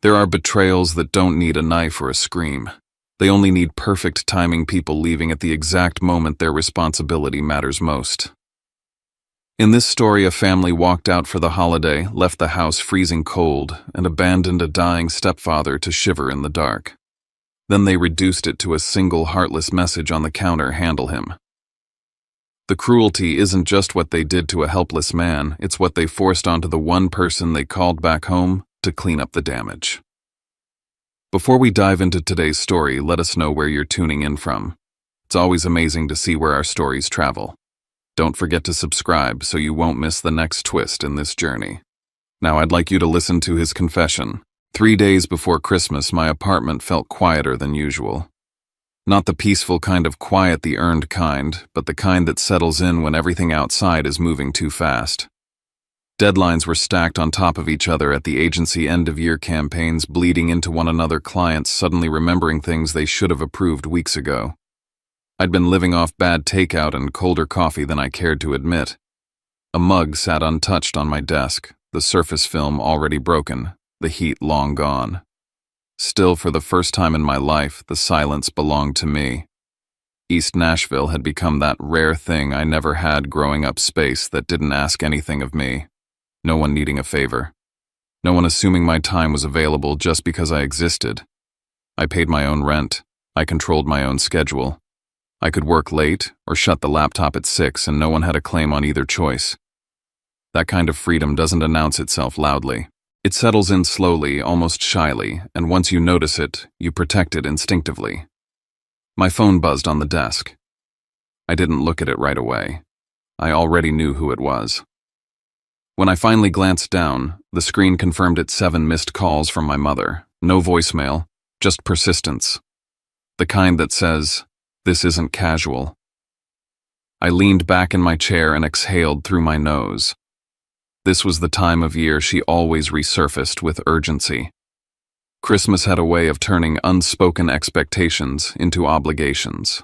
There are betrayals that don't need a knife or a scream. They only need perfect timing, people leaving at the exact moment their responsibility matters most. In this story, a family walked out for the holiday, left the house freezing cold, and abandoned a dying stepfather to shiver in the dark. Then they reduced it to a single heartless message on the counter: handle him. The cruelty isn't just what they did to a helpless man, it's what they forced onto the one person they called back home to clean up the damage. Before we dive into today's story, let us know where you're tuning in from. It's always amazing to see where our stories travel. Don't forget to subscribe so you won't miss the next twist in this journey. Now I'd like you to listen to his confession. 3 days before Christmas, my apartment felt quieter than usual. Not the peaceful kind of quiet, the earned kind, but the kind that settles in when everything outside is moving too fast. Deadlines were stacked on top of each other at the agency, end-of-year campaigns bleeding into one another, clients suddenly remembering things they should have approved weeks ago. I'd been living off bad takeout and colder coffee than I cared to admit. A mug sat untouched on my desk, the surface film already broken, the heat long gone. Still, for the first time in my life, the silence belonged to me. East Nashville had become that rare thing I never had growing up, space that didn't ask anything of me. No one needing a favor. No one assuming my time was available just because I existed. I paid my own rent. I controlled my own schedule. I could work late or shut the laptop at 6 and no one had a claim on either choice. That kind of freedom doesn't announce itself loudly. It settles in slowly, almost shyly, and once you notice it, you protect it instinctively. My phone buzzed on the desk. I didn't look at it right away. I already knew who it was. When I finally glanced down, the screen confirmed it: 7 missed calls from my mother. No voicemail, just persistence. The kind that says, "This isn't casual." I leaned back in my chair and exhaled through my nose. This was the time of year she always resurfaced with urgency. Christmas had a way of turning unspoken expectations into obligations.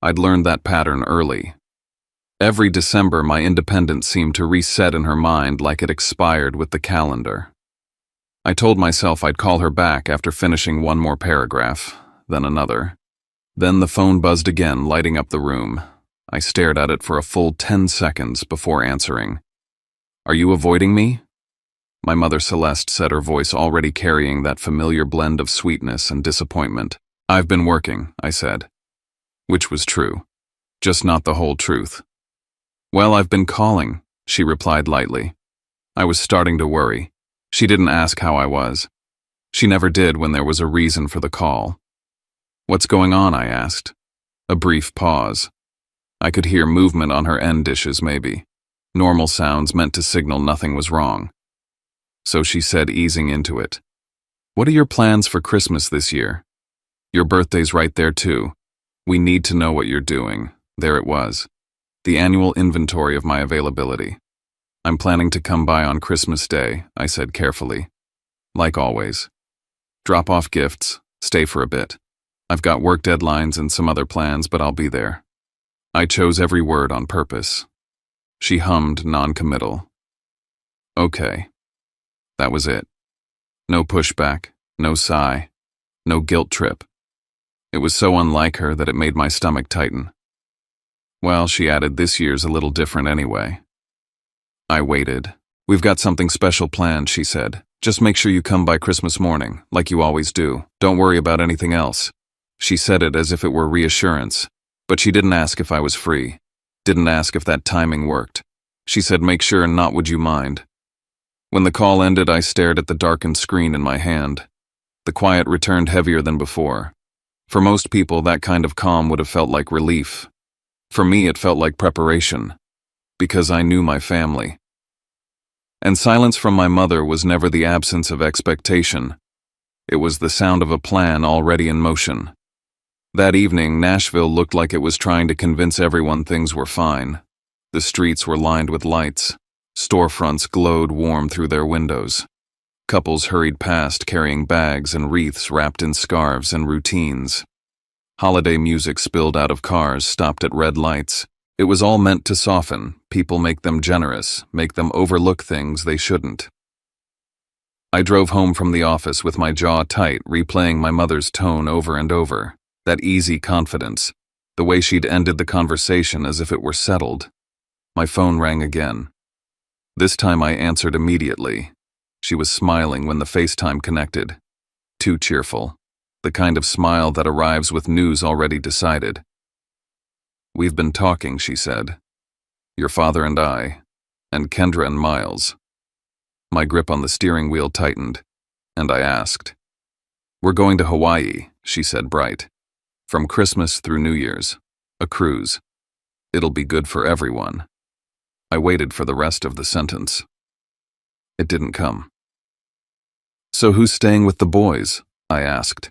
I'd learned that pattern early. Every December, my independence seemed to reset in her mind like it expired with the calendar. I told myself I'd call her back after finishing one more paragraph, then another. Then the phone buzzed again, lighting up the room. I stared at it for a full 10 seconds before answering. "Are you avoiding me?" My mother Celeste said, her voice already carrying that familiar blend of sweetness and disappointment. "I've been working," I said. Which was true, just not the whole truth. "Well, I've been calling," she replied lightly. I was starting to worry. She didn't ask how I was. She never did when there was a reason for the call. "What's going on?" I asked. A brief pause. I could hear movement on her end dishes, maybe. Normal sounds meant to signal nothing was wrong. So she said, easing into it, "What are your plans for Christmas this year? Your birthday's right there too. We need to know what you're doing." There it was. The annual inventory of my availability. "I'm planning to come by on Christmas Day," I said carefully. "Like always. Drop off gifts, stay for a bit. I've got work deadlines and some other plans, but I'll be there." I chose every word on purpose. She hummed, non-committal. "Okay." That was it. No pushback, no sigh, no guilt trip. It was so unlike her that it made my stomach tighten. "Well," she added, "this year's a little different anyway." I waited. "We've got something special planned," she said. "Just make sure you come by Christmas morning, like you always do. Don't worry about anything else." She said it as if it were reassurance, but she didn't ask if I was free. Didn't ask if that timing worked. She said, "Make sure and not would you mind." When the call ended, I stared at the darkened screen in my hand. The quiet returned heavier than before. For most people, that kind of calm would have felt like relief. For me, it felt like preparation, because I knew my family. And silence from my mother was never the absence of expectation. It was the sound of a plan already in motion. That evening, Nashville looked like it was trying to convince everyone things were fine. The streets were lined with lights. Storefronts glowed warm through their windows. Couples hurried past carrying bags and wreaths wrapped in scarves and routines. Holiday music spilled out of cars, stopped at red lights. It was all meant to soften people, make them generous, make them overlook things they shouldn't. I drove home from the office with my jaw tight, replaying my mother's tone over and over. That easy confidence. The way she'd ended the conversation as if it were settled. My phone rang again. This time I answered immediately. She was smiling when the FaceTime connected. Too cheerful. The kind of smile that arrives with news already decided. "We've been talking," she said. "Your father and I, and Kendra and Miles." My grip on the steering wheel tightened, and I asked. "We're going to Hawaii," she said, bright. "From Christmas through New Year's. A cruise. It'll be good for everyone." I waited for the rest of the sentence. It didn't come. "So who's staying with the boys?" I asked.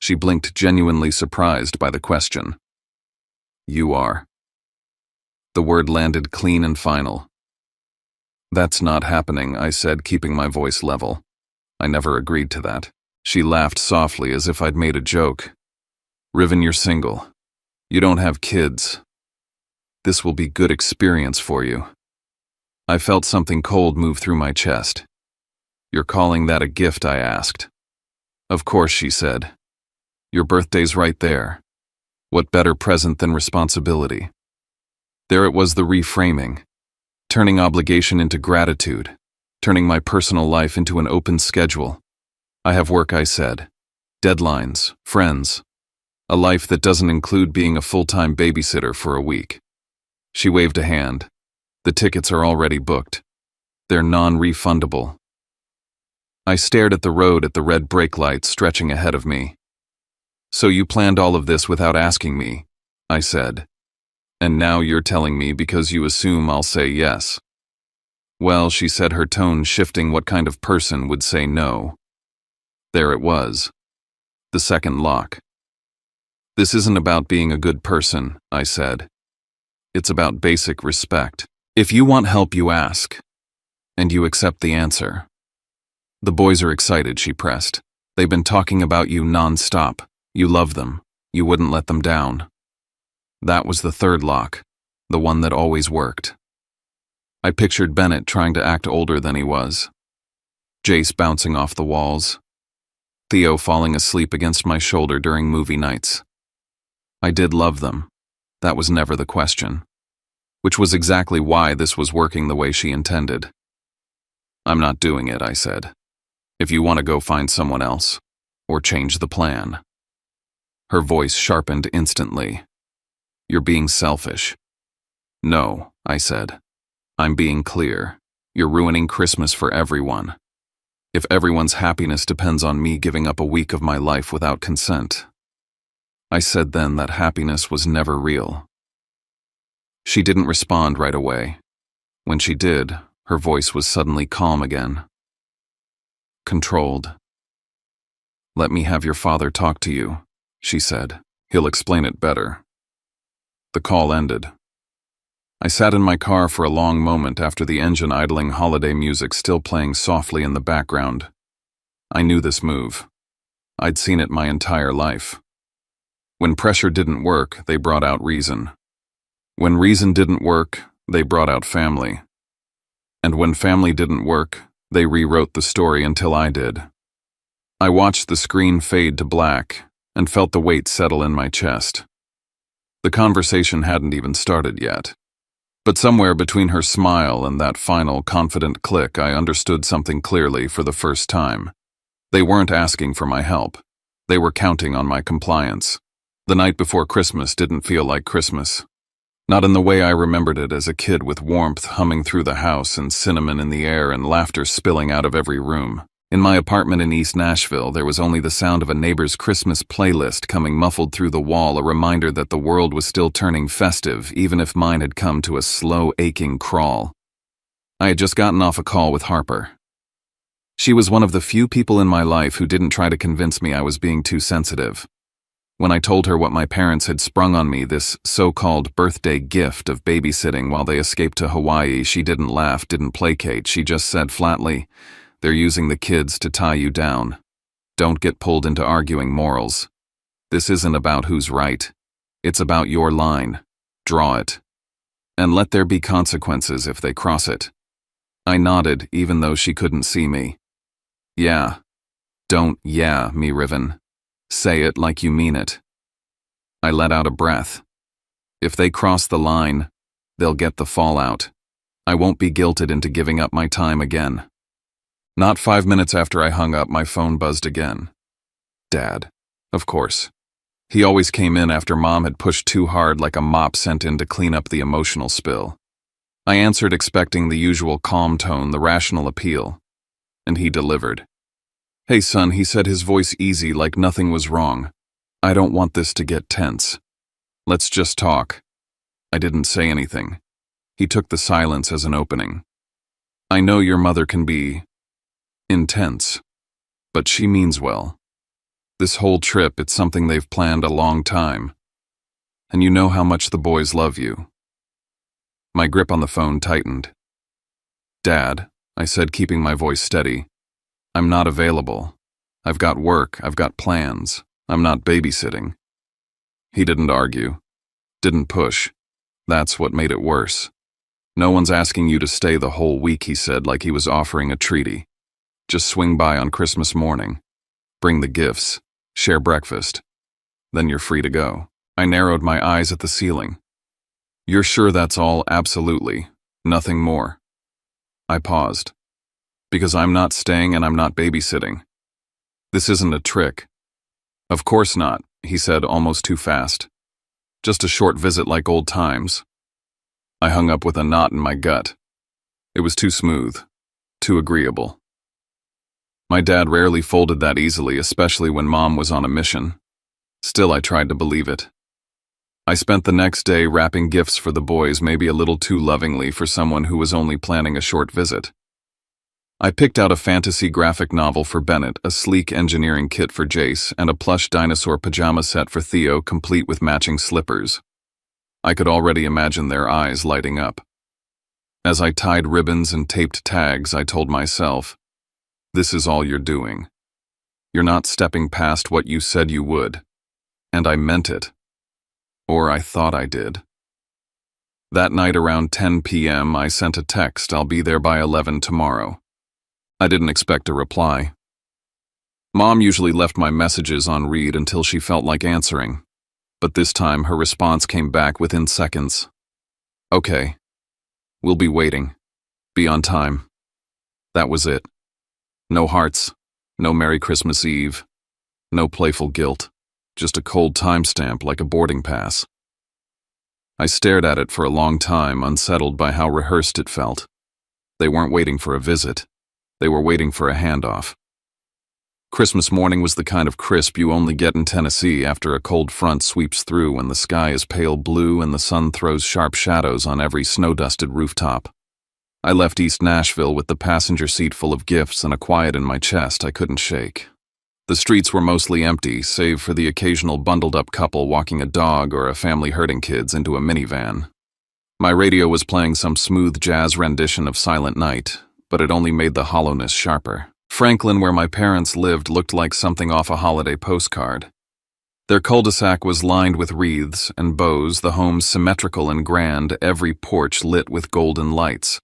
She blinked, genuinely surprised by the question. "You are." The word landed clean and final. "That's not happening," I said, keeping my voice level. I never agreed to that. She laughed softly as if I'd made a joke. "Riven, you're single. You don't have kids. This will be good experience for you." I felt something cold move through my chest. "You're calling that a gift?" I asked. "Of course," she said. "Your birthday's right there. What better present than responsibility?" There it was, the reframing. Turning obligation into gratitude. Turning my personal life into an open schedule. "I have work," I said. "Deadlines, friends. A life that doesn't include being a full-time babysitter for a week." She waved a hand. "The tickets are already booked. They're non-refundable." I stared at the road, at the red brake lights stretching ahead of me. "So you planned all of this without asking me," I said. "And now you're telling me because you assume I'll say yes." "Well," she said, her tone shifting. "What kind of person would say no?" There it was. The second lock. "This isn't about being a good person," I said. "It's about basic respect. If you want help, you ask. And you accept the answer." "The boys are excited," she pressed. "They've been talking about you non-stop. You love them. You wouldn't let them down." That was the third lock, the one that always worked. I pictured Bennett trying to act older than he was. Jace bouncing off the walls. Theo falling asleep against my shoulder during movie nights. I did love them. That was never the question. Which was exactly why this was working the way she intended. "I'm not doing it," I said. "If you want to go find someone else, or change the plan." Her voice sharpened instantly. "You're being selfish." "No," I said. "I'm being clear. You're ruining Christmas for everyone. If everyone's happiness depends on me giving up a week of my life without consent." I said then that happiness was never real. She didn't respond right away. When she did, her voice was suddenly calm again. Controlled. "Let me have your father talk to you," she said. "He'll explain it better." The call ended. I sat in my car for a long moment after the engine idling, holiday music still playing softly in the background. I knew this move. I'd seen it my entire life. When pressure didn't work, they brought out reason. When reason didn't work, they brought out family. And when family didn't work, they rewrote the story until I did. I watched the screen fade to black and felt the weight settle in my chest. The conversation hadn't even started yet. But somewhere between her smile and that final confident click, I understood something clearly for the first time. They weren't asking for my help. They were counting on my compliance. The night before Christmas didn't feel like Christmas. Not in the way I remembered it as a kid, with warmth humming through the house and cinnamon in the air and laughter spilling out of every room. In my apartment in East Nashville, there was only the sound of a neighbor's Christmas playlist coming muffled through the wall, a reminder that the world was still turning festive, even if mine had come to a slow, aching crawl. I had just gotten off a call with Harper. She was one of the few people in my life who didn't try to convince me I was being too sensitive. When I told her what my parents had sprung on me, this so-called birthday gift of babysitting while they escaped to Hawaii, she didn't laugh, didn't placate. She just said flatly, "They're using the kids to tie you down. Don't get pulled into arguing morals. This isn't about who's right. It's about your line. Draw it. And let there be consequences if they cross it." I nodded, even though she couldn't see me. Yeah. Don't yeah me, Riven. Say it like you mean it. I let out a breath. If they cross the line, they'll get the fallout. I won't be guilted into giving up my time again. Not 5 minutes after I hung up, my phone buzzed again. Dad. Of course. He always came in after Mom had pushed too hard, like a mop sent in to clean up the emotional spill. I answered, expecting the usual calm tone, the rational appeal. And he delivered. Hey son, he said, his voice easy, like nothing was wrong. I don't want this to get tense. Let's just talk. I didn't say anything. He took the silence as an opening. I know your mother can be intense, but she means well. This whole trip, it's something they've planned a long time. And you know how much the boys love you. My grip on the phone tightened. Dad, I said, keeping my voice steady, I'm not available. I've got work, I've got plans. I'm not babysitting. He didn't argue, didn't push. That's what made it worse. No one's asking you to stay the whole week, he said, like he was offering a treaty. Just swing by on Christmas morning. Bring the gifts. Share breakfast. Then you're free to go. I narrowed my eyes at the ceiling. You're sure that's all? Absolutely. Nothing more. I paused. Because I'm not staying and I'm not babysitting. This isn't a trick. Of course not, he said, almost too fast. Just a short visit like old times. I hung up with a knot in my gut. It was too smooth, too agreeable. My dad rarely folded that easily, especially when Mom was on a mission. Still, I tried to believe it. I spent the next day wrapping gifts for the boys, maybe a little too lovingly for someone who was only planning a short visit. I picked out a fantasy graphic novel for Bennett, a sleek engineering kit for Jace, and a plush dinosaur pajama set for Theo, complete with matching slippers. I could already imagine their eyes lighting up. As I tied ribbons and taped tags, I told myself, this is all you're doing. You're not stepping past what you said you would. And I meant it. Or I thought I did. That night around 10 p.m., I sent a text, I'll be there by 11 tomorrow. I didn't expect a reply. Mom usually left my messages on read until she felt like answering. But this time her response came back within seconds. Okay. We'll be waiting. Be on time. That was it. No hearts, no Merry Christmas Eve, no playful guilt, just a cold timestamp like a boarding pass. I stared at it for a long time, unsettled by how rehearsed it felt. They weren't waiting for a visit. They were waiting for a handoff. Christmas morning was the kind of crisp you only get in Tennessee after a cold front sweeps through, when the sky is pale blue and the sun throws sharp shadows on every snow-dusted rooftop. I left East Nashville with the passenger seat full of gifts and a quiet in my chest I couldn't shake. The streets were mostly empty, save for the occasional bundled-up couple walking a dog or a family herding kids into a minivan. My radio was playing some smooth jazz rendition of Silent Night, but it only made the hollowness sharper. Franklin, where my parents lived, looked like something off a holiday postcard. Their cul-de-sac was lined with wreaths and bows, the home symmetrical and grand, every porch lit with golden lights.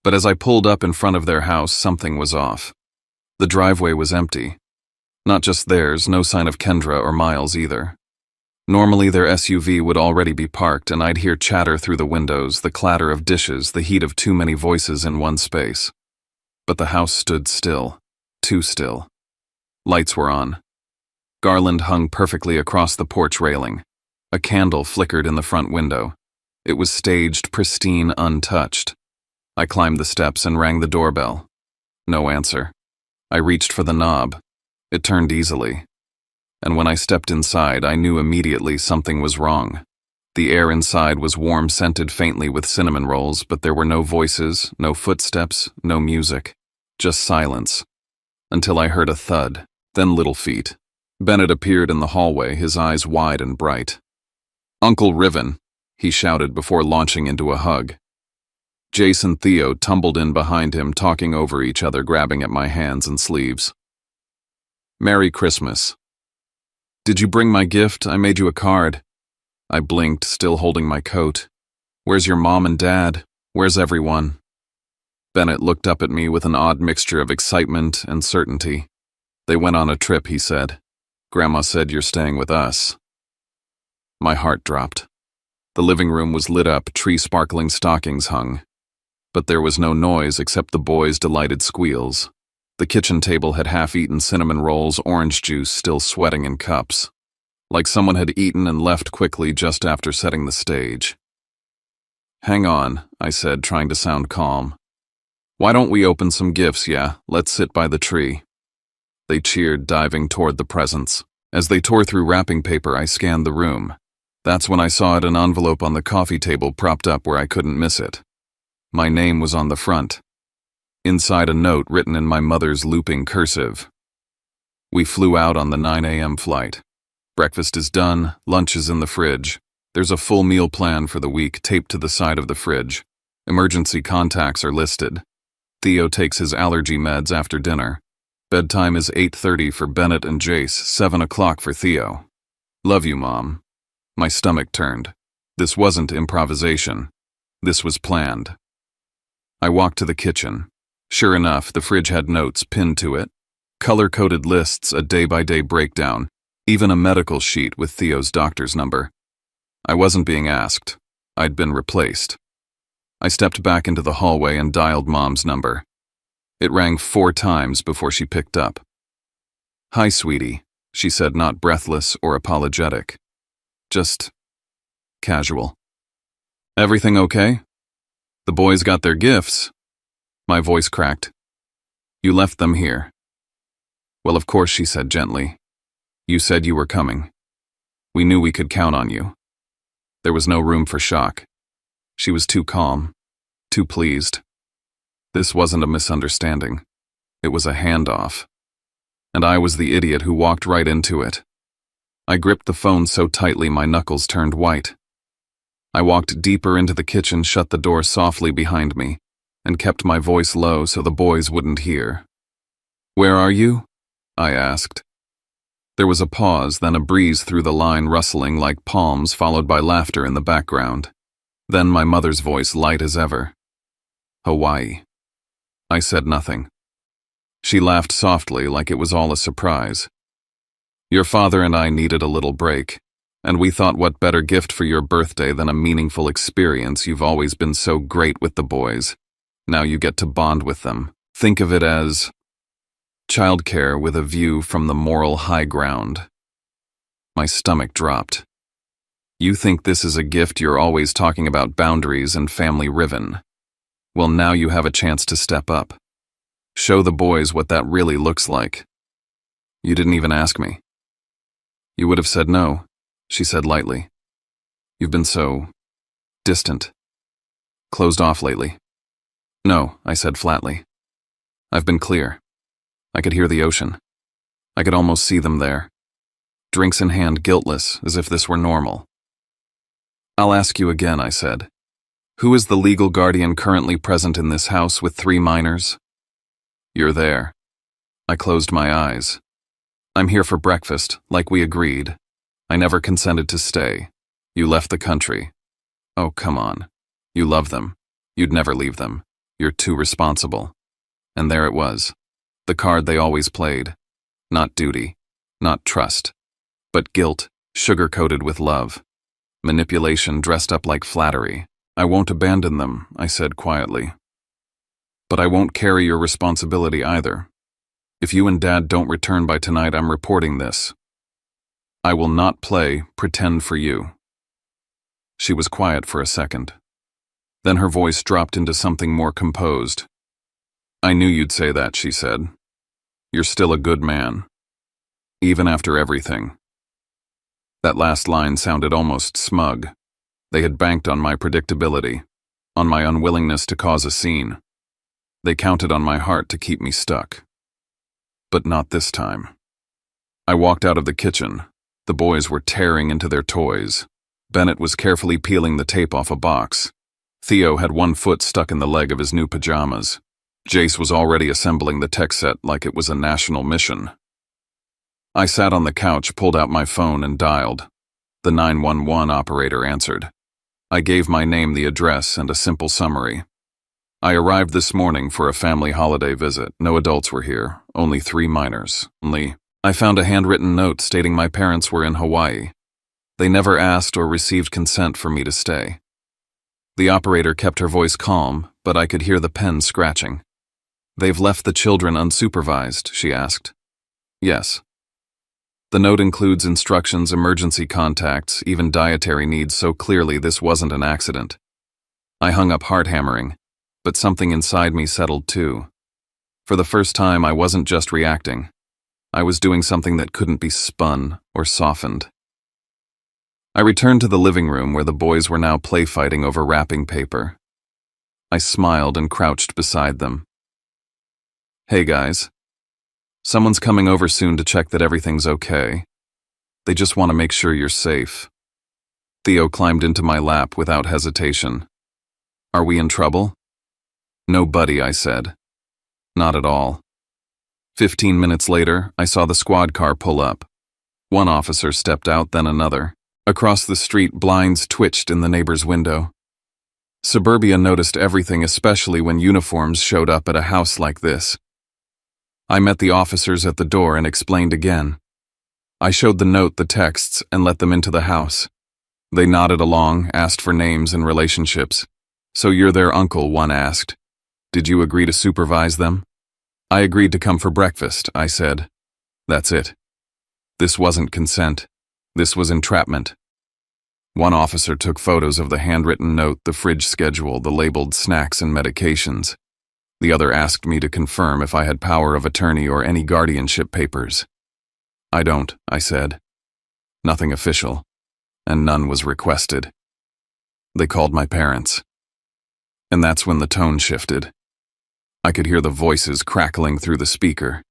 But as I pulled up in front of their house, something was off. The driveway was empty. Not just theirs, no sign of Kendra or Miles either. Normally their SUV would already be parked, and I'd hear chatter through the windows, the clatter of dishes, the heat of too many voices in one space. But the house stood still, too still. Lights were on. Garland hung perfectly across the porch railing. A candle flickered in the front window. It was staged, pristine, untouched. I climbed the steps and rang the doorbell. No answer. I reached for the knob. It turned easily. And when I stepped inside, I knew immediately something was wrong. The air inside was warm, scented faintly with cinnamon rolls, but there were no voices, no footsteps, no music. Just silence. Until I heard a thud, then little feet. Bennett appeared in the hallway, his eyes wide and bright. "Uncle Riven," he shouted before launching into a hug. Jace and Theo tumbled in behind him, talking over each other, grabbing at my hands and sleeves. "Merry Christmas." "Did you bring my gift? I made you a card." I blinked, still holding my coat. "Where's your mom and dad? Where's everyone?" Bennett looked up at me with an odd mixture of excitement and certainty. They went on a trip, he said. Grandma said you're staying with us. My heart dropped. The living room was lit up, tree-sparkling stockings hung. But there was no noise except the boys' delighted squeals. The kitchen table had half-eaten cinnamon rolls, orange juice still sweating in cups. Like someone had eaten and left quickly just after setting the stage. Hang on, I said, trying to sound calm. Why don't we open some gifts, yeah? Let's sit by the tree. They cheered, diving toward the presents. As they tore through wrapping paper, I scanned the room. That's when I saw an envelope on the coffee table propped up where I couldn't miss it. My name was on the front. Inside a note written in my mother's looping cursive. We flew out on the 9 a.m. flight. Breakfast is done, lunch is in the fridge. There's a full meal plan for the week taped to the side of the fridge. Emergency contacts are listed. Theo takes his allergy meds after dinner. Bedtime is 8:30 for Bennett and Jace, 7 o'clock for Theo. Love you, Mom. My stomach turned. This wasn't improvisation. This was planned. I walked to the kitchen. Sure enough, the fridge had notes pinned to it. Color-coded lists, a day-by-day breakdown, even a medical sheet with Theo's doctor's number. I wasn't being asked. I'd been replaced. I stepped back into the hallway and dialed Mom's number. It rang 4 times before she picked up. Hi, sweetie, she said, not breathless or apologetic. Just casual. Everything okay? The boys got their gifts. My voice cracked. You left them here. Well, of course, she said gently. You said you were coming. We knew we could count on you. There was no room for shock. She was too calm, too pleased. This wasn't a misunderstanding. It was a handoff. And I was the idiot who walked right into it. I gripped the phone so tightly my knuckles turned white. I walked deeper into the kitchen, shut the door softly behind me, and kept my voice low so the boys wouldn't hear. Where are you? I asked. There was a pause, then a breeze through the line rustling like palms, followed by laughter in the background. Then my mother's voice, light as ever. Hawaii. I said nothing. She laughed softly, like it was all a surprise. Your father and I needed a little break, and we thought what better gift for your birthday than a meaningful experience. You've always been so great with the boys. Now you get to bond with them. Think of it as childcare with a view from the moral high ground. My stomach dropped. You think this is a gift? You're always talking about boundaries and family ribbon. Well, now you have a chance to step up. Show the boys what that really looks like. You didn't even ask me. You would have said no, she said lightly. You've been so distant, closed off lately. No, I said flatly. I've been clear. I could hear the ocean. I could almost see them there. Drinks in hand, guiltless, as if this were normal. I'll ask you again, I said. Who is the legal guardian currently present in this house with 3 minors? You're there. I closed my eyes. I'm here for breakfast, like we agreed. I never consented to stay. You left the country. Oh, come on. You love them. You'd never leave them. You're too responsible. And there it was. The card they always played. Not duty, not trust, but guilt, sugar-coated with love. Manipulation dressed up like flattery. I won't abandon them, I said quietly. But I won't carry your responsibility either. If you and Dad don't return by tonight, I'm reporting this. I will not play pretend for you. She was quiet for a second. Then her voice dropped into something more composed. I knew you'd say that, she said. You're still a good man. Even after everything. That last line sounded almost smug. They had banked on my predictability, on my unwillingness to cause a scene. They counted on my heart to keep me stuck. But not this time. I walked out of the kitchen. The boys were tearing into their toys. Bennett was carefully peeling the tape off a box. Theo had one foot stuck in the leg of his new pajamas. Jace was already assembling the tech set like it was a national mission. I sat on the couch, pulled out my phone, and dialed. The 911 operator answered. I gave my name, the address, and a simple summary. I arrived this morning for a family holiday visit. No adults were here, only 3 minors. I found a handwritten note stating my parents were in Hawaii. They never asked or received consent for me to stay. The operator kept her voice calm, but I could hear the pen scratching. They've left the children unsupervised, she asked. Yes. The note includes instructions, emergency contacts, even dietary needs, so clearly this wasn't an accident. I hung up heart hammering, but something inside me settled too. For the first time, I wasn't just reacting. I was doing something that couldn't be spun or softened. I returned to the living room where the boys were now play fighting over wrapping paper. I smiled and crouched beside them. Hey guys. Someone's coming over soon to check that everything's okay. They just want to make sure you're safe. Theo climbed into my lap without hesitation. Are we in trouble? No, buddy, I said. Not at all. 15 minutes later, I saw the squad car pull up. One officer stepped out, then another. Across the street, blinds twitched in the neighbor's window. Suburbia noticed everything, especially when uniforms showed up at a house like this. I met the officers at the door and explained again. I showed the note, the texts, and let them into the house. They nodded along, asked for names and relationships. So you're their uncle, one asked. Did you agree to supervise them? I agreed to come for breakfast, I said. That's it. This wasn't consent. This was entrapment. One officer took photos of the handwritten note, the fridge schedule, the labeled snacks and medications. The other asked me to confirm if I had power of attorney or any guardianship papers. I don't, I said. Nothing official, and none was requested. They called my parents. And that's when the tone shifted. I could hear the voices crackling through the speaker.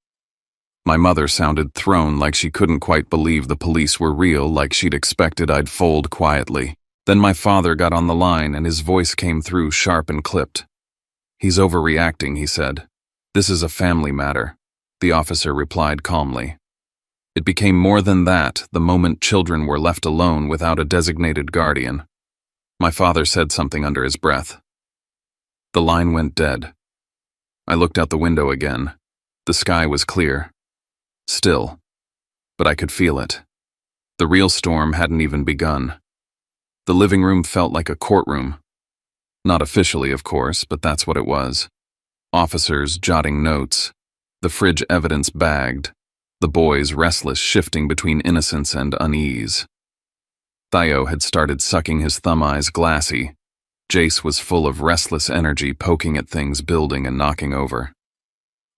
My mother sounded thrown, like she couldn't quite believe the police were real, like she'd expected I'd fold quietly. Then my father got on the line and his voice came through sharp and clipped. He's overreacting, he said. This is a family matter, the officer replied calmly. It became more than that the moment children were left alone without a designated guardian. My father said something under his breath. The line went dead. I looked out the window again. The sky was clear. Still, but I could feel it. The real storm hadn't even begun. The living room felt like a courtroom. Not officially, of course, but that's what it was. Officers jotting notes, the fridge evidence bagged, the boys restless shifting between innocence and unease. Theo had started sucking his thumb eyes glassy. Jace was full of restless energy, poking at things, building and knocking over.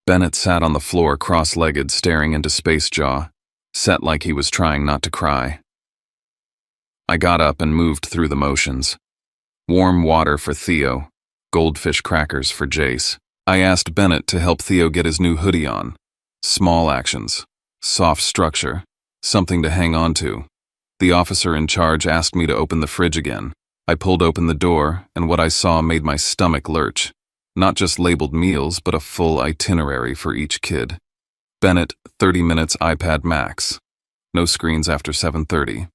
Bennett sat on the floor cross-legged, staring into Space Jaw, set like he was trying not to cry. I got up and moved through the motions. Warm water for Theo, goldfish crackers for Jace. I asked Bennett to help Theo get his new hoodie on. Small actions, soft structure, something to hang on to. The officer in charge asked me to open the fridge again. I pulled open the door, and what I saw made my stomach lurch. Not just labeled meals, but a full itinerary for each kid. Bennett, 30 minutes iPad Max. No screens after 7:30.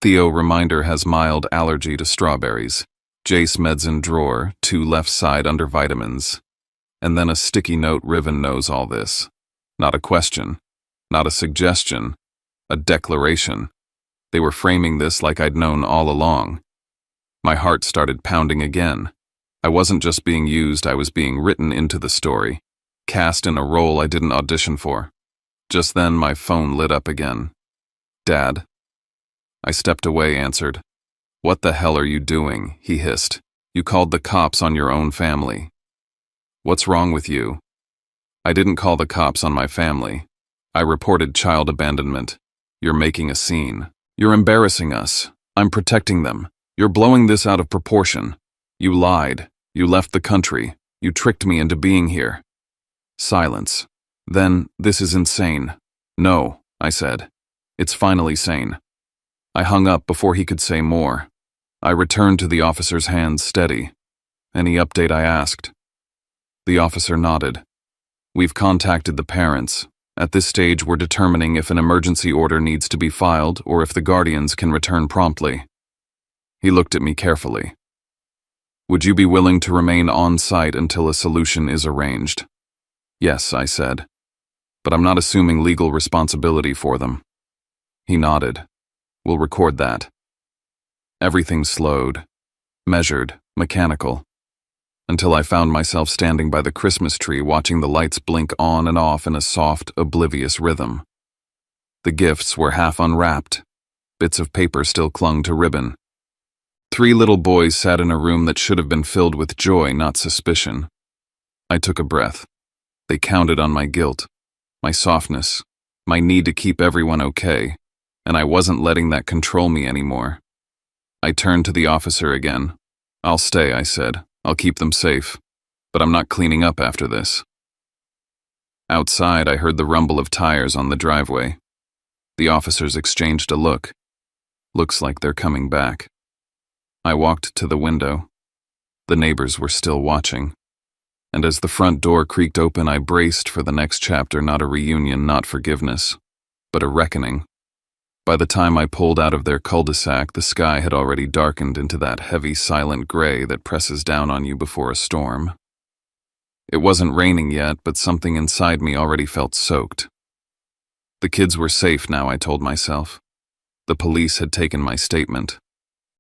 Theo, reminder, has mild allergy to strawberries. Jace, meds in drawer, 2 left side under vitamins. And then a sticky note. Riven knows all this. Not a question, not a suggestion, a declaration. They were framing this like I'd known all along. My heart started pounding again. I wasn't just being used, I was being written into the story, cast in a role I didn't audition for. Just then, my phone lit up again. Dad. I stepped away, answered. What the hell are you doing? He hissed. You called the cops on your own family. What's wrong with you? I didn't call the cops on my family. I reported child abandonment. You're making a scene. You're embarrassing us. I'm protecting them. You're blowing this out of proportion. You lied. You left the country. You tricked me into being here. Silence. Then, this is insane. No, I said. It's finally sane. I hung up before he could say more. I returned to the officer's hands, steady. Any update, I asked. The officer nodded. We've contacted the parents. At this stage, we're determining if an emergency order needs to be filed or if the guardians can return promptly. He looked at me carefully. Would you be willing to remain on site until a solution is arranged? Yes, I said. But I'm not assuming legal responsibility for them. He nodded. We'll record that. Everything slowed, measured, mechanical, until I found myself standing by the Christmas tree watching the lights blink on and off in a soft, oblivious rhythm. The gifts were half unwrapped. Bits of paper still clung to ribbon. 3 little boys sat in a room that should have been filled with joy, not suspicion. I took a breath. They counted on my guilt, my softness, my need to keep everyone okay, and I wasn't letting that control me anymore. I turned to the officer again. I'll stay, I said. I'll keep them safe, but I'm not cleaning up after this. Outside, I heard the rumble of tires on the driveway. The officers exchanged a look. Looks like they're coming back. I walked to the window. The neighbors were still watching. And as the front door creaked open, I braced for the next chapter, not a reunion, not forgiveness, but a reckoning. By the time I pulled out of their cul-de-sac, the sky had already darkened into that heavy, silent gray that presses down on you before a storm. It wasn't raining yet, but something inside me already felt soaked. The kids were safe now, I told myself. The police had taken my statement.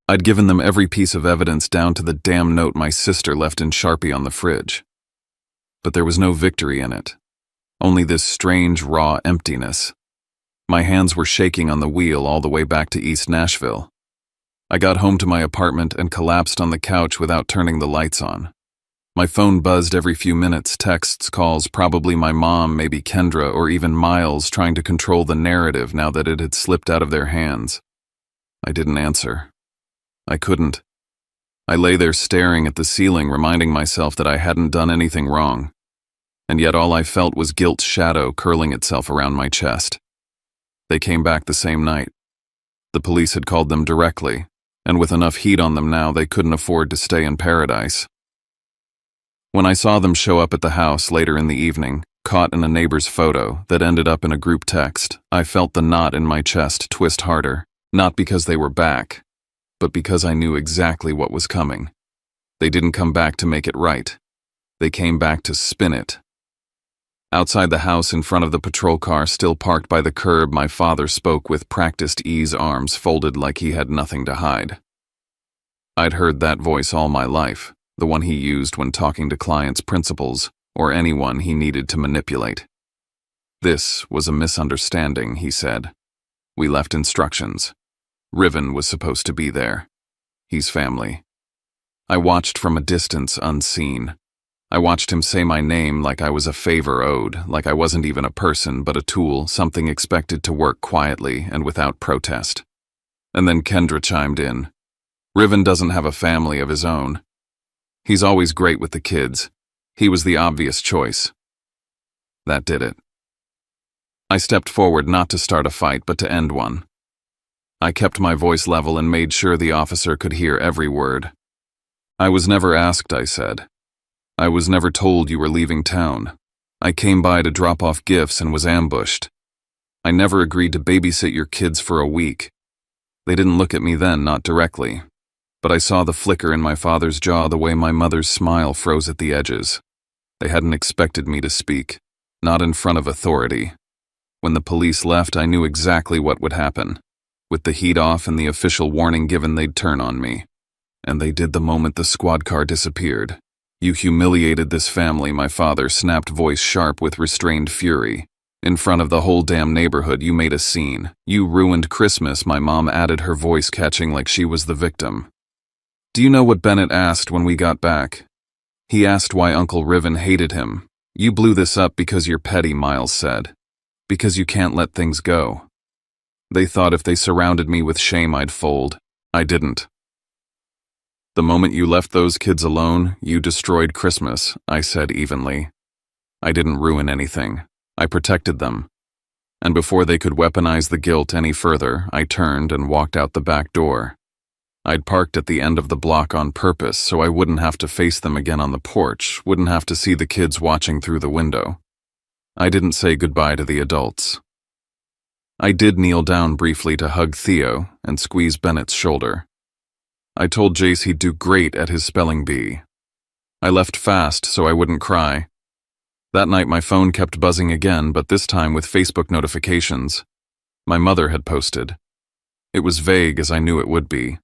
I'd given them every piece of evidence down to the damn note my sister left in Sharpie on the fridge. But there was no victory in it. Only this strange, raw emptiness. My hands were shaking on the wheel all the way back to East Nashville. I got home to my apartment and collapsed on the couch without turning the lights on. My phone buzzed every few minutes, texts, calls, probably my mom, maybe Kendra, or even Miles trying to control the narrative now that it had slipped out of their hands. I didn't answer. I couldn't. I lay there staring at the ceiling, reminding myself that I hadn't done anything wrong. And yet all I felt was guilt's shadow curling itself around my chest. They came back the same night. The police had called them directly, and with enough heat on them now, they couldn't afford to stay in paradise. When I saw them show up at the house later in the evening, caught in a neighbor's photo that ended up in a group text, I felt the knot in my chest twist harder, not because they were back, but because I knew exactly what was coming. They didn't come back to make it right. They came back to spin it. Outside the house, in front of the patrol car still parked by the curb, my father spoke with practiced ease, arms folded like he had nothing to hide. I'd heard that voice all my life, the one he used when talking to clients, principals, or anyone he needed to manipulate. This was a misunderstanding, he said. We left instructions. Riven was supposed to be there. He's family. I watched from a distance, unseen. I watched him say my name like I was a favor owed, like I wasn't even a person but a tool, something expected to work quietly and without protest. And then Kendra chimed in. Riven doesn't have a family of his own. He's always great with the kids. He was the obvious choice. That did it. I stepped forward not to start a fight but to end one. I kept my voice level and made sure the officer could hear every word. I was never asked, I said. I was never told you were leaving town. I came by to drop off gifts and was ambushed. I never agreed to babysit your kids for a week. They didn't look at me then, not directly. But I saw the flicker in my father's jaw, the way my mother's smile froze at the edges. They hadn't expected me to speak, not in front of authority. When the police left, I knew exactly what would happen. With the heat off and the official warning given, they'd turn on me. And they did the moment the squad car disappeared. You humiliated this family, my father snapped, voice sharp with restrained fury. In front of the whole damn neighborhood, you made a scene. You ruined Christmas, my mom added, her voice catching like she was the victim. Do you know what Bennett asked when we got back? He asked why Uncle Riven hated him. You blew this up because you're petty, Miles said. Because you can't let things go. They thought if they surrounded me with shame I'd fold. I didn't. The moment you left those kids alone, you destroyed Christmas, I said evenly. I didn't ruin anything. I protected them. And before they could weaponize the guilt any further, I turned and walked out the back door. I'd parked at the end of the block on purpose so I wouldn't have to face them again on the porch, wouldn't have to see the kids watching through the window. I didn't say goodbye to the adults. I did kneel down briefly to hug Theo and squeeze Bennett's shoulder. I told Jace he'd do great at his spelling bee. I left fast so I wouldn't cry. That night my phone kept buzzing again, but this time with Facebook notifications. My mother had posted. It was vague as I knew it would be.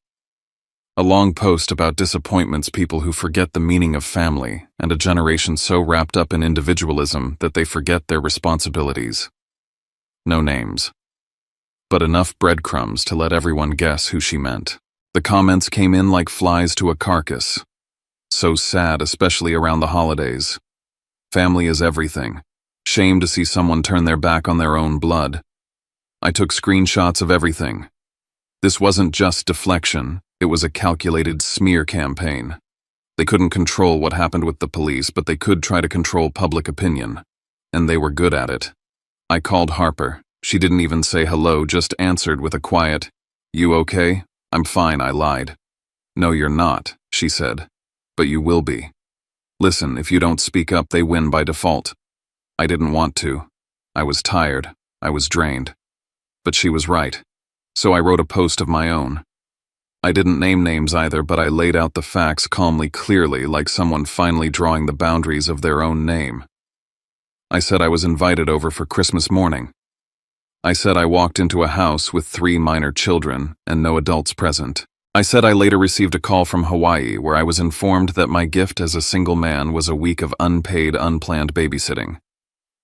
A long post about disappointments, people who forget the meaning of family, and a generation so wrapped up in individualism that they forget their responsibilities. No names. But enough breadcrumbs to let everyone guess who she meant. The comments came in like flies to a carcass. So sad, especially around the holidays. Family is everything. Shame to see someone turn their back on their own blood. I took screenshots of everything. This wasn't just deflection, it was a calculated smear campaign. They couldn't control what happened with the police, but they could try to control public opinion. And they were good at it. I called Harper. She didn't even say hello, just answered with a quiet, "You okay?" "I'm fine," I lied. "No, you're not," she said. "But you will be. Listen, if you don't speak up, they win by default." I didn't want to. I was tired. I was drained. But she was right. So I wrote a post of my own. I didn't name names either, but I laid out the facts calmly, clearly, like someone finally drawing the boundaries of their own name. I said I was invited over for Christmas morning. I said I walked into a house with 3 minor children and no adults present. I said I later received a call from Hawaii where I was informed that my gift as a single man was a week of unpaid, unplanned babysitting.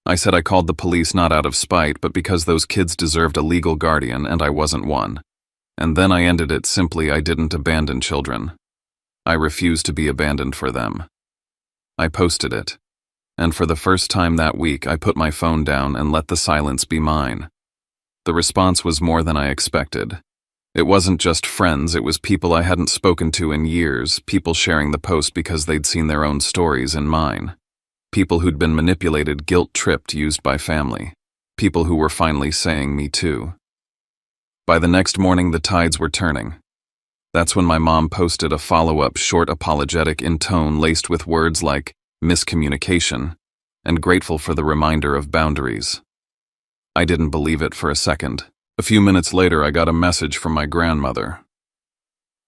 I said I called the police not out of spite, but because those kids deserved a legal guardian and I wasn't one. And then I ended it simply: I didn't abandon children. I refused to be abandoned for them. I posted it. And for the first time that week, I put my phone down and let the silence be mine. The response was more than I expected. It wasn't just friends, it was people I hadn't spoken to in years, people sharing the post because they'd seen their own stories in mine. People who'd been manipulated, guilt-tripped, used by family. People who were finally saying me too. By the next morning, the tides were turning. That's when my mom posted a follow-up, short, apologetic in tone laced with words like miscommunication and grateful for the reminder of boundaries. I didn't believe it for a second. A few minutes later, I got a message from my grandmother.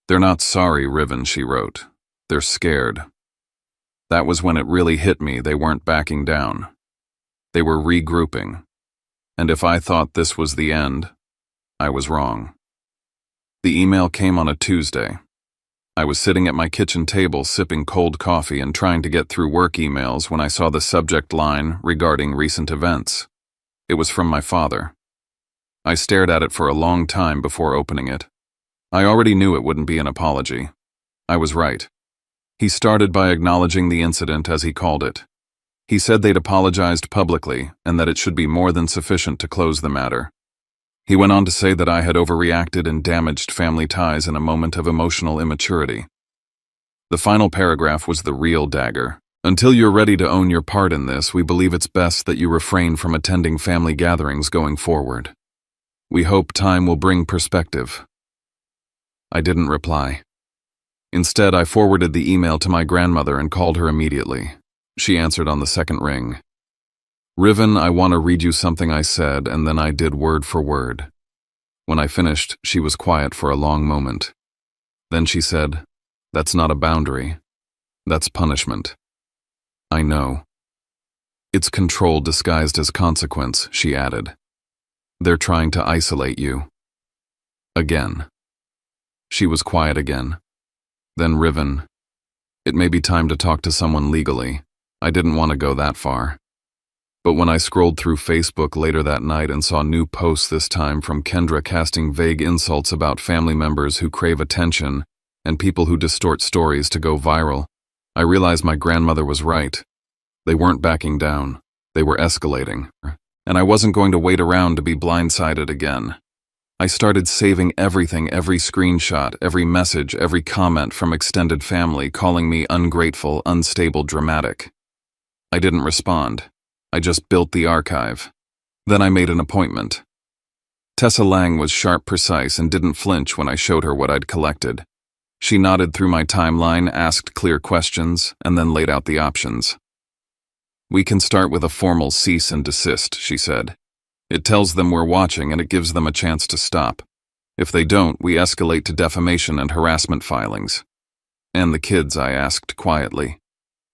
"They're not sorry, Riven," she wrote. "They're scared." That was when it really hit me. They weren't backing down. They were regrouping. And if I thought this was the end, I was wrong. The email came on a Tuesday. I was sitting at my kitchen table sipping cold coffee and trying to get through work emails when I saw the subject line regarding recent events. It was from my father. I stared at it for a long time before opening it. I already knew it wouldn't be an apology. I was right. He started by acknowledging the incident as he called it. He said they'd apologized publicly and that it should be more than sufficient to close the matter. He went on to say that I had overreacted and damaged family ties in a moment of emotional immaturity. The final paragraph was the real dagger. "Until you're ready to own your part in this, we believe it's best that you refrain from attending family gatherings going forward. We hope time will bring perspective." I didn't reply. Instead, I forwarded the email to my grandmother and called her immediately. She answered on the second ring. "Riven, I want to read you something I said, and then I did word for word." When I finished, she was quiet for a long moment. Then she said, "That's not a boundary. That's punishment." "I know. It's control disguised as consequence," she added. "They're trying to isolate you." Again. She was quiet again. Then, "Riven, it may be time to talk to someone legally." I didn't want to go that far. But when I scrolled through Facebook later that night and saw new posts, this time from Kendra casting vague insults about family members who crave attention and people who distort stories to go viral, I realized my grandmother was right. They weren't backing down. They were escalating. And I wasn't going to wait around to be blindsided again. I started saving everything, every screenshot, every message, every comment from extended family calling me ungrateful, unstable, dramatic. I didn't respond. I just built the archive. Then I made an appointment. Tessa Lang was sharp, precise, and didn't flinch when I showed her what I'd collected. She nodded through my timeline, asked clear questions, and then laid out the options. "We can start with a formal cease and desist," she said. "It tells them we're watching and it gives them a chance to stop. If they don't, we escalate to defamation and harassment filings. And the kids, I asked quietly.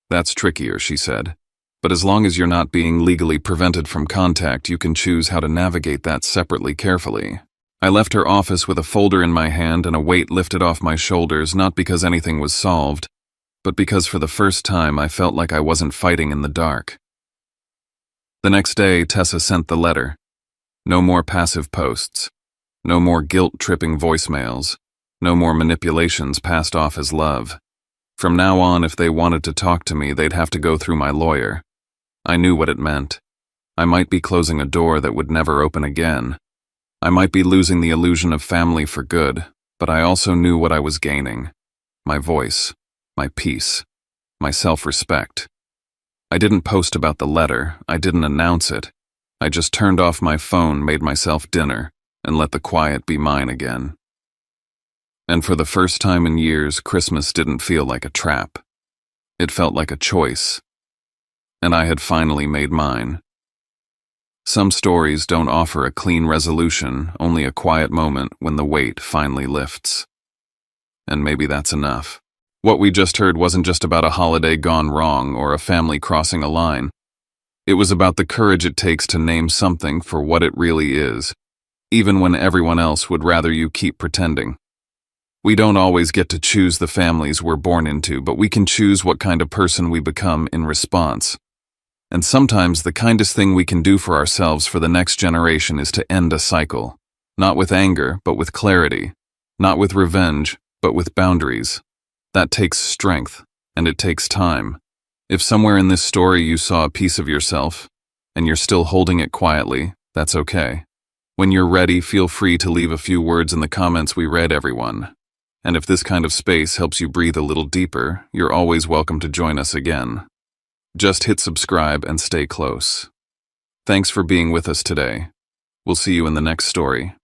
That's trickier, she said. But as long as you're not being legally prevented from contact, you can choose how to navigate that separately carefully. I left her office with a folder in my hand and a weight lifted off my shoulders, not because anything was solved, but because for the first time I felt like I wasn't fighting in the dark. The next day, Tessa sent the letter. No more passive posts. No more guilt-tripping voicemails. No more manipulations passed off as love. From now on, if they wanted to talk to me, they'd have to go through my lawyer. I knew what it meant. I might be closing a door that would never open again. I might be losing the illusion of family for good, but I also knew what I was gaining. My voice, my peace, my self-respect. I didn't post about the letter, I didn't announce it. I just turned off my phone, made myself dinner, and let the quiet be mine again. And for the first time in years, Christmas didn't feel like a trap. It felt like a choice. And I had finally made mine. Some stories don't offer a clean resolution, only a quiet moment when the weight finally lifts. And maybe that's enough. What we just heard wasn't just about a holiday gone wrong or a family crossing a line. It was about the courage it takes to name something for what it really is, even when everyone else would rather you keep pretending. We don't always get to choose the families we're born into, but we can choose what kind of person we become in response. And sometimes the kindest thing we can do for ourselves for the next generation is to end a cycle. Not with anger, but with clarity. Not with revenge, but with boundaries. That takes strength, and it takes time. If somewhere in this story you saw a piece of yourself, and you're still holding it quietly, that's okay. When you're ready, feel free to leave a few words in the comments. We read everyone. And if this kind of space helps you breathe a little deeper, you're always welcome to join us again. Just hit subscribe and stay close. Thanks for being with us today. We'll see you in the next story.